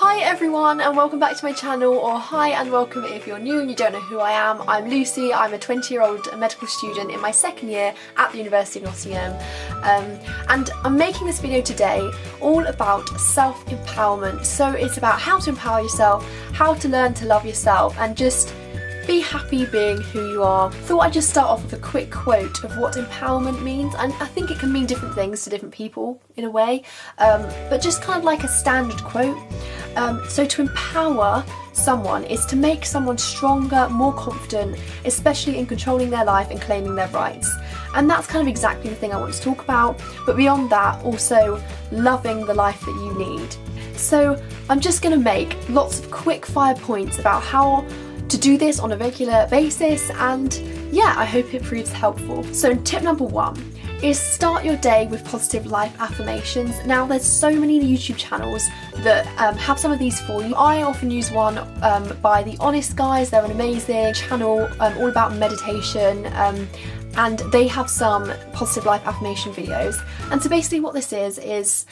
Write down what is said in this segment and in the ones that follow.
Hi everyone and welcome back to my channel, or hi and welcome if you're new and you don't know who I am. I'm Lucy, I'm a 20-year-old medical student in my second year at the University of Nottingham, and I'm making this video today all about self-empowerment. So it's about how to empower yourself, how to learn to love yourself and just be happy being who you are. Thought I'd just start off with a quick quote of what empowerment means, and I think it can mean different things to different people in a way, but just kind of like a standard quote. So to empower someone is to make someone stronger, more confident, especially in controlling their life and claiming their rights. And that's kind of exactly the thing I want to talk about, but beyond that, also loving the life that you need. So I'm just going to make lots of quick fire points about how to do this on a regular basis, and yeah, I hope it proves helpful. So tip number one is start your day with positive life affirmations. Now there's so many YouTube channels that have some of these for you. I often use one by the Honest Guys. They're an amazing channel all about meditation, and they have some positive life affirmation videos. And so basically what this is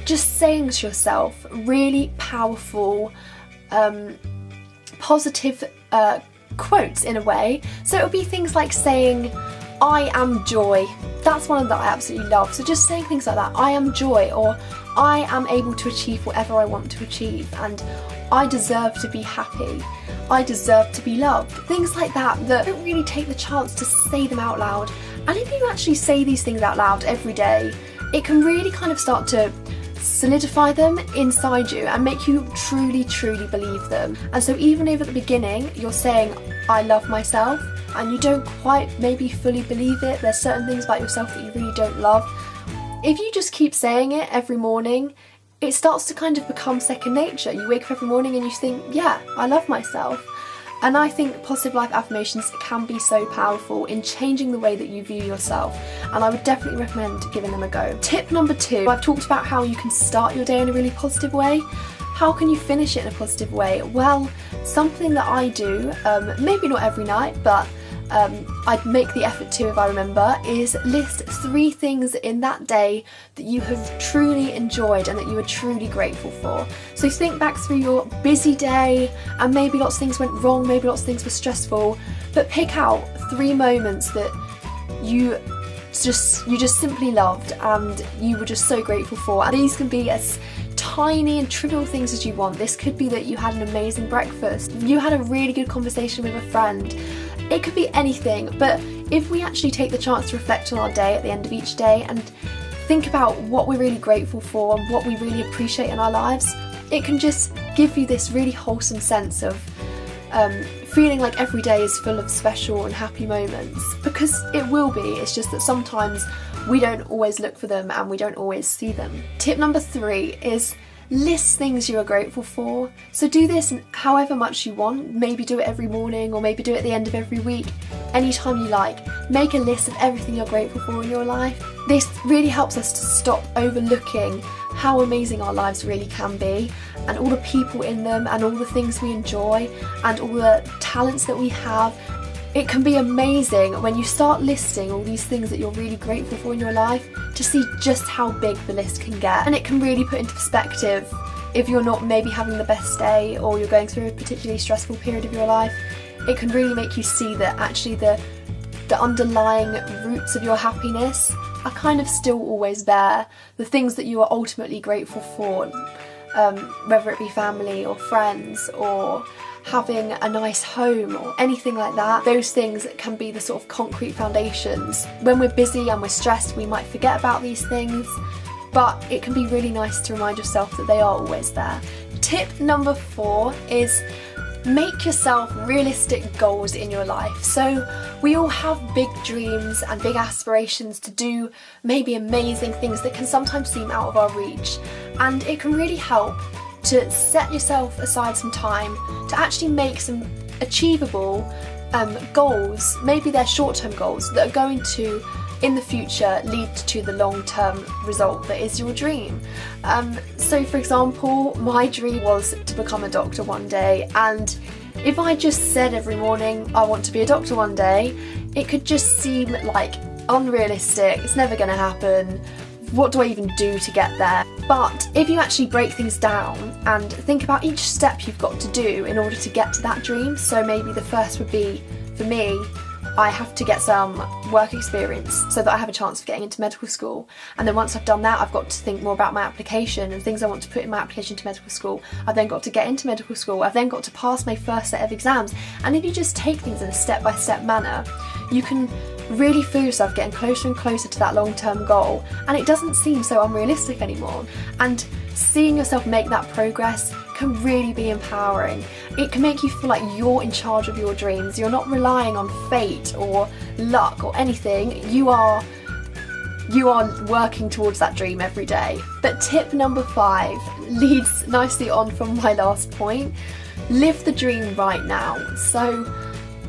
just saying to yourself really powerful positive quotes in a way. So it would be things like saying, I am joy. That's one that I absolutely love. So just saying things like that, I am joy, or I am able to achieve whatever I want to achieve, and I deserve to be happy, I deserve to be loved. Things like that don't really take the chance to say them out loud. And if you actually say these things out loud every day, it can really kind of start to solidify them inside you and make you truly believe them. And so even if at the beginning you're saying I love myself and you don't quite maybe fully believe it, there's certain things about yourself that you really don't love, if you just keep saying it every morning, it starts to kind of become second nature. You wake up every morning and you think, yeah, I love myself. And I think positive life affirmations can be so powerful in changing the way that you view yourself, and I would definitely recommend giving them a go. Tip number two, I've talked about how you can start your day in a really positive way. How can you finish it in a positive way? Well, something that I do, maybe not every night, but I'd make the effort to if I remember, is list 3 things in that day that you have truly enjoyed and that you are truly grateful for. So think back through your busy day, and maybe lots of things went wrong, maybe lots of things were stressful, but pick out 3 moments that you just simply loved and you were just so grateful for. And these can be as tiny and trivial things as you want. This could be that you had an amazing breakfast, you had a really good conversation with a friend. It could be anything, but if we actually take the chance to reflect on our day at the end of each day and think about what we're really grateful for and what we really appreciate in our lives, it can just give you this really wholesome sense of feeling like every day is full of special and happy moments, because it will be. It's just that sometimes we don't always look for them and we don't always see them. Tip number 3 is list things you are grateful for. So do this however much you want. Maybe do it every morning, or maybe do it at the end of every week, anytime you like. Make a list of everything you're grateful for in your life. This really helps us to stop overlooking how amazing our lives really can be, and all the people in them, and all the things we enjoy, and all the talents that we have. It can be amazing when you start listing all these things that you're really grateful for in your life, to see just how big the list can get. And it can really put into perspective if you're not maybe having the best day, or you're going through a particularly stressful period of your life. It can really make you see that actually the underlying roots of your happiness are kind of still always there. The things that you are ultimately grateful for, whether it be family or friends or having a nice home or anything like that, those things can be the sort of concrete foundations. When we're busy and we're stressed, we might forget about these things, but it can be really nice to remind yourself that they are always there. Tip number 4 is make yourself realistic goals in your life. So we all have big dreams and big aspirations to do maybe amazing things that can sometimes seem out of our reach, and it can really help to set yourself aside some time to actually make some achievable goals. Maybe they're short-term goals that are going to, in the future, lead to the long-term result that is your dream. So for example, my dream was to become a doctor one day, and if I just said every morning I want to be a doctor one day, it could just seem like unrealistic, it's never going to happen, what do I even do to get there? But if you actually break things down and think about each step you've got to do in order to get to that dream, so maybe the first would be, for me, I have to get some work experience so that I have a chance of getting into medical school. And then once I've done that, I've got to think more about my application and things I want to put in my application to medical school. I've then got to get into medical school. I've then got to pass my first set of exams. And if you just take things in a step-by-step manner, you can really feel yourself getting closer and closer to that long-term goal. And it doesn't seem so unrealistic anymore. And seeing yourself make that progress can really be empowering. It can make you feel like you're in charge of your dreams. You're not relying on fate or luck or anything. You are working towards that dream every day. But tip number 5 leads nicely on from my last point. Live the dream right now. So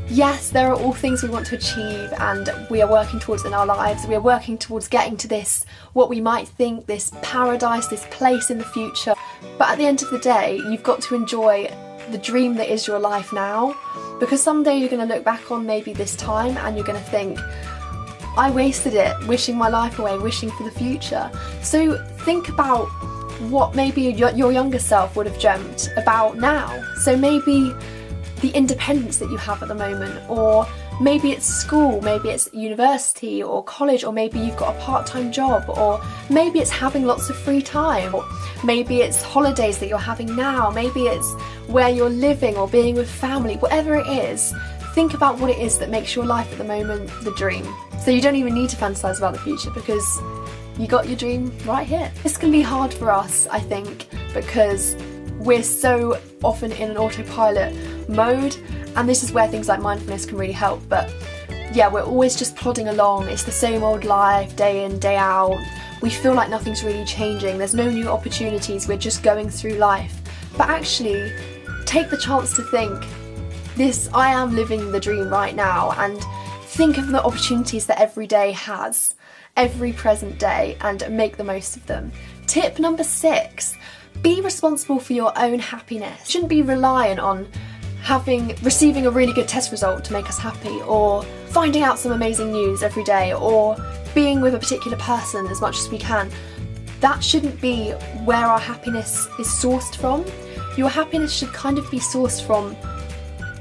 yes, there are all things we want to achieve and we are working towards in our lives. We are working towards getting to this, what we might think, this paradise, this place in the future. But at the end of the day, you've got to enjoy the dream that is your life now, because someday you're going to look back on maybe this time and you're going to think, I wasted it wishing my life away, wishing for the future. So think about what maybe your younger self would have dreamt about now. So maybe the independence that you have at the moment, or maybe it's school, maybe it's university or college, or maybe you've got a part-time job, or maybe it's having lots of free time, or maybe it's holidays that you're having now, maybe it's where you're living or being with family. Whatever it is, think about what it is that makes your life at the moment the dream. So you don't even need to fantasize about the future because you got your dream right here. This can be hard for us, I think, because we're so often in an autopilot mode, and this is where things like mindfulness can really help. But yeah, we're always just plodding along. It's the same old life, day in, day out. We feel like nothing's really changing. There's no new opportunities. We're just going through life. But actually, take the chance to think, I am living the dream right now, and think of the opportunities that every day has, every present day, and make the most of them. Tip number 6, be responsible for your own happiness. You shouldn't be reliant on receiving a really good test result to make us happy, or finding out some amazing news every day, or being with a particular person as much as we can. That shouldn't be where our happiness is sourced from. Your happiness should kind of be sourced from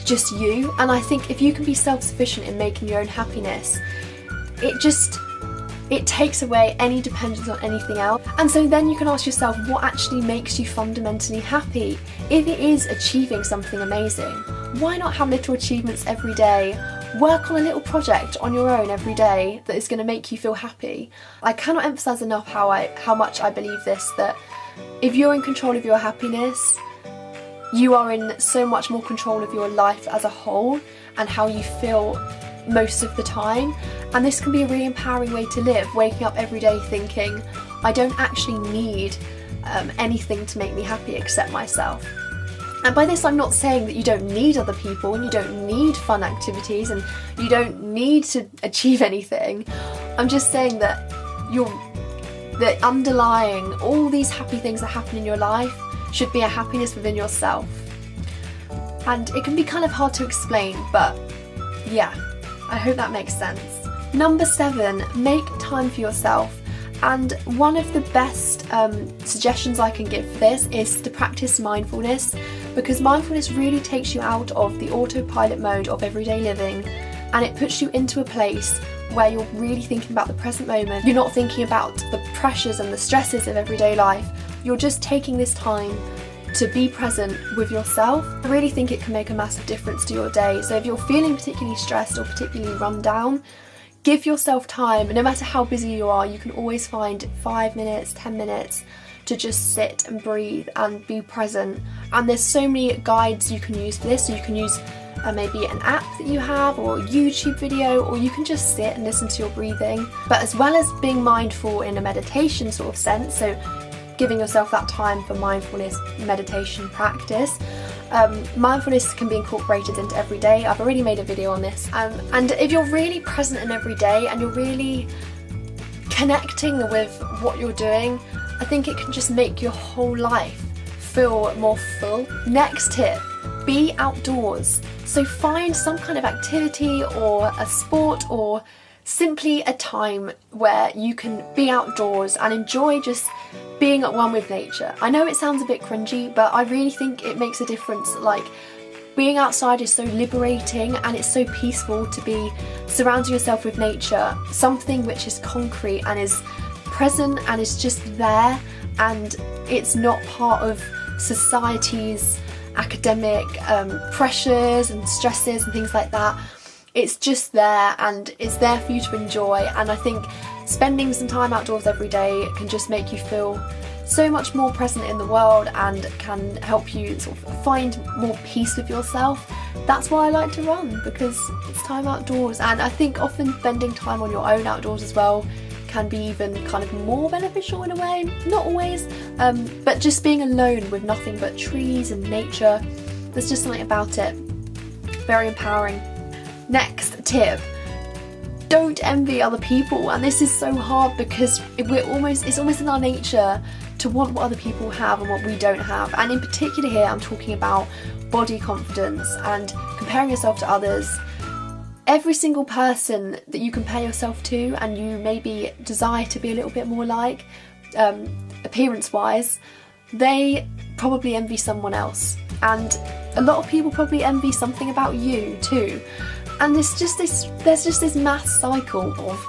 just you, and I think if you can be self-sufficient in making your own happiness, it takes away any dependence on anything else. And so then you can ask yourself, what actually makes you fundamentally happy? If it is achieving something amazing, why not have little achievements every day? Work on a little project on your own every day that is going to make you feel happy. I cannot emphasize enough how much I believe this, that if you're in control of your happiness, you are in so much more control of your life as a whole and how you feel most of the time. And this can be a really empowering way to live, waking up every day thinking, I don't actually need anything to make me happy except myself. And by this I'm not saying that you don't need other people and you don't need fun activities and you don't need to achieve anything. I'm just saying that the underlying all these happy things that happen in your life should be a happiness within yourself. And it can be kind of hard to explain, but yeah, I hope that makes sense. Number 7, make time for yourself. And one of the best suggestions I can give for this is to practice mindfulness, because mindfulness really takes you out of the autopilot mode of everyday living and it puts you into a place where you're really thinking about the present moment. You're not thinking about the pressures and the stresses of everyday life. You're just taking this time to be present with yourself. I really think it can make a massive difference to your day. So if you're feeling particularly stressed or particularly run down, give yourself time. No matter how busy you are, you can always find 5 minutes, 10 minutes to just sit and breathe and be present. And there's so many guides you can use for this. So you can use maybe an app that you have, or a YouTube video, or you can just sit and listen to your breathing. But as well as being mindful in a meditation sort of sense, so giving yourself that time for mindfulness meditation practice, mindfulness can be incorporated into every day. I've already made a video on this, and if you're really present in every day and you're really connecting with what you're doing, I think it can just make your whole life feel more full. Next tip, be outdoors. So find some kind of activity or a sport or simply a time where you can be outdoors and enjoy just being at one with nature. I know it sounds a bit cringy, but I really think it makes a difference. Like, being outside is so liberating and it's so peaceful to be surrounding yourself with nature, something which is concrete and is present and is just there, and it's not part of society's academic pressures and stresses and things like that. It's just there and it's there for you to enjoy, and I think spending some time outdoors every day can just make you feel so much more present in the world and can help you sort of find more peace with yourself. That's why I like to run, because it's time outdoors, and I think often spending time on your own outdoors as well can be even kind of more beneficial in a way, not always, but just being alone with nothing but trees and nature, there's just something about it very empowering. Next tip, don't envy other people. And this is so hard because it's almost in our nature to want what other people have and what we don't have, and in particular here I'm talking about body confidence and comparing yourself to others. Every single person that you compare yourself to and you maybe desire to be a little bit more like, appearance wise, they probably envy someone else, and a lot of people probably envy something about you too. And there's just this mass cycle of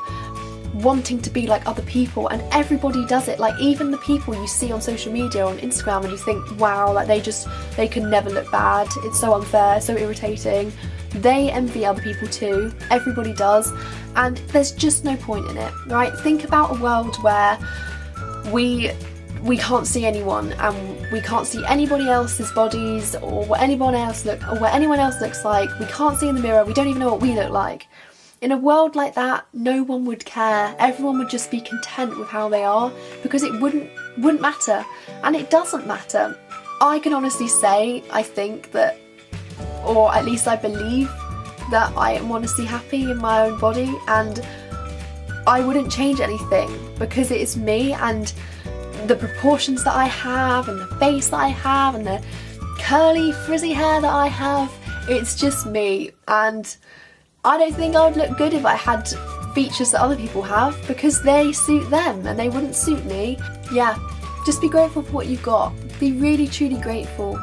wanting to be like other people, and everybody does it. Like, even the people you see on social media, on Instagram, and you think, wow, like they can never look bad, it's so unfair, so irritating. They envy other people too, everybody does, and there's just no point in it, right? Think about a world where we can't see anyone and we can't see anybody else's bodies or what anyone else looks like. We can't see in the mirror, we don't even know what we look like. In a world like that, no one would care. Everyone would just be content with how they are, because it wouldn't matter, and it doesn't matter. I can honestly say I think that, or at least I believe that I am honestly happy in my own body, and I wouldn't change anything because it is me, and the proportions that I have and the face that I have and the curly frizzy hair that I have, it's just me. And I don't think I would look good if I had features that other people have, because they suit them and they wouldn't suit me. Yeah, just be grateful for what you've got. Be really truly grateful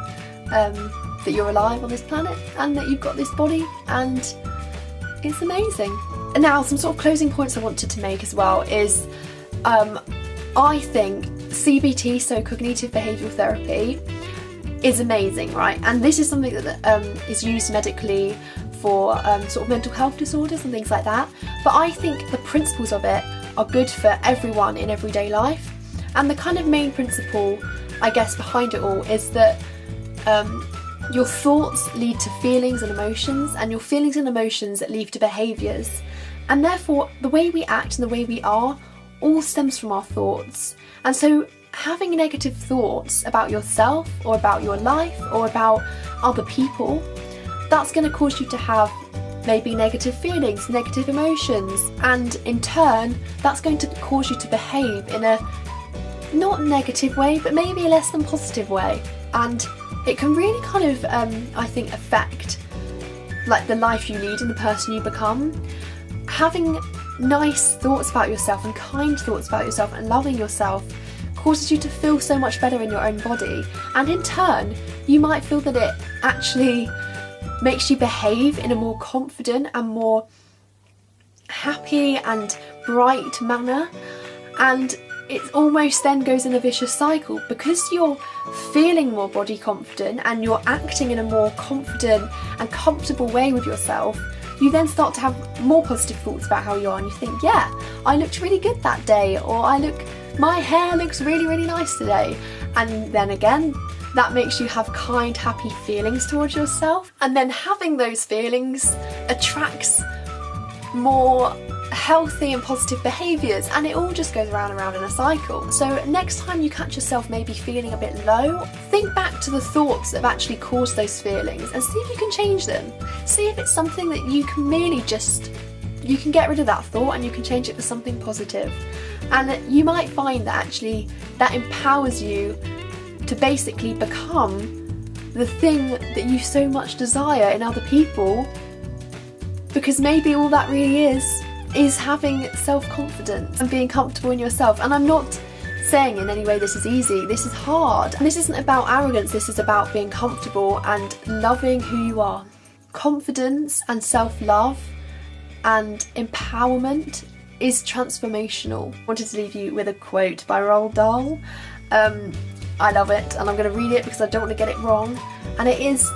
that you're alive on this planet and that you've got this body, and it's amazing. And now some sort of closing points I wanted to make as well is I think CBT, so cognitive behavioural therapy, is amazing, right? And this is something that is used medically for sort of mental health disorders and things like that. But I think the principles of it are good for everyone in everyday life. And the kind of main principle, I guess, behind it all is that your thoughts lead to feelings and emotions, and your feelings and emotions lead to behaviours. And therefore, the way we act and the way we are all stems from our thoughts. And so having negative thoughts about yourself or about your life or about other people, that's going to cause you to have maybe negative feelings, negative emotions, and in turn that's going to cause you to behave in a not negative way, but maybe a less than positive way. And it can really kind of I think affect like the life you lead and the person you become. Having nice thoughts about yourself and kind thoughts about yourself and loving yourself causes you to feel so much better in your own body, and in turn you might feel that it actually makes you behave in a more confident and more happy and bright manner. And it almost then goes in a vicious cycle, because you're feeling more body confident and you're acting in a more confident and comfortable way with yourself. You then start to have more positive thoughts about how you are, and you think, yeah, I looked really good that day, or my hair looks really, really nice today. And then again, that makes you have kind, happy feelings towards yourself. And then having those feelings attracts more healthy and positive behaviours, and it all just goes round and round in a cycle. So next time you catch yourself maybe feeling a bit low, think back to the thoughts that have actually caused those feelings and see if you can change them. See if it's something that you can merely you can get rid of that thought and you can change it for something positive. And you might find that actually that empowers you to basically become the thing that you so much desire in other people, because maybe all that really is is having self-confidence and being comfortable in yourself. And I'm not saying in any way this is easy, this is hard. And this isn't about arrogance, this is about being comfortable and loving who you are. Confidence and self-love and empowerment is transformational. I wanted to leave you with a quote by Roald Dahl. I love it, and I'm going to read it because I don't want to get it wrong. And it is,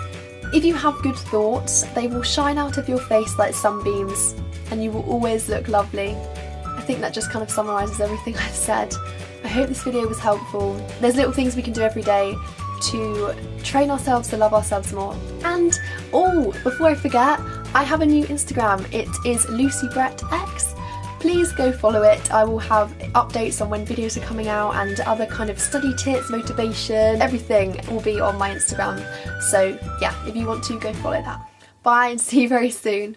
if you have good thoughts, they will shine out of your face like sunbeams, and you will always look lovely. I think that just kind of summarises everything I've said. I hope this video was helpful. There's little things we can do every day to train ourselves to love ourselves more. And before I forget, I have a new Instagram. It is LucyBrettX. Please go follow it. I will have updates on when videos are coming out and other kind of study tips, motivation, everything will be on my Instagram. So yeah, if you want to, go follow that. Bye and see you very soon.